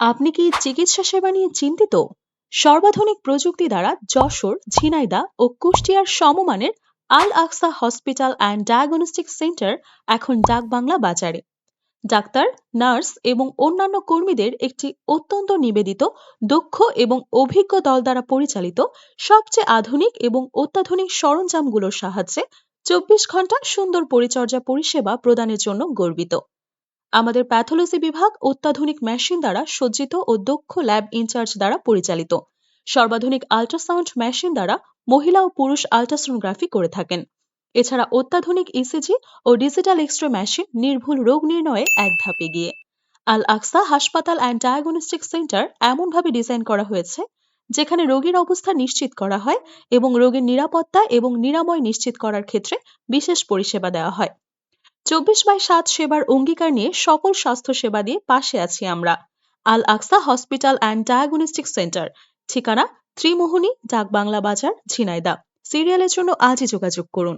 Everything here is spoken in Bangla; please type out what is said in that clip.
আপনি কি চিকিৎসা সেবা নিয়ে চিন্তিত? সর্বাধুনিক প্রযুক্তি দ্বারা যশোর, ঝিনাইদহ ও কুষ্টিয়ার সমমানের আল আকসা হসপিটাল অ্যান্ড ডায়াগনস্টিক সেন্টার এখন ডাকবাংলা বাজারে। ডাক্তার, নার্স এবং অন্যান্য কর্মীদের একটি অত্যন্ত নিবেদিত, দক্ষ এবং অভিজ্ঞ দল দ্বারা পরিচালিত সবচেয়ে আধুনিক এবং অত্যাধুনিক সরঞ্জামগুলোর সাহায্যে 24 ঘন্টা সুন্দর পরিচর্যা পরিষেবা প্রদানের জন্য গর্বিত। আমাদের প্যাথোলজি বিভাগ অত্যাধুনিক মেশিন দ্বারা সজ্জিত ও দক্ষ ল্যাব ইনচার্জ দ্বারা পরিচালিত। সর্বাধুনিক আল্ট্রাসাউন্ড মেশিন দ্বারা মহিলা ও পুরুষ আল্ট্রাসোনোগ্রাফি করে থাকেন। এছাড়া অত্যাধুনিক ইসিজি ও ডিজিটাল এক্সরে মেশিন নির্ভুল রোগ নির্ণয়ে এক ধাপে গিয়ে। আল আকসা হাসপাতাল অ্যান্ড ডায়াগনস্টিক সেন্টার এমনভাবে ডিজাইন করা হয়েছে যেখানে রোগীর অবস্থা নিশ্চিত করা হয় এবং রোগীর নিরাপত্তা এবং নিরাময় নিশ্চিত করার ক্ষেত্রে বিশেষ পরিষেবা দেওয়া হয়। 24/7 সেবার অঙ্গীকার নিয়ে সকল স্বাস্থ্য সেবা দিয়ে পাশে আছি আমরা। আল আকসা হসপিটাল অ্যান্ড ডায়াগনস্টিক সেন্টার, ঠিকানা ত্রিমোহনী, ডাকবাংলা বাজার, ঝিনাইদহ। সিরিয়ালের জন্য আজই যোগাযোগ করুন।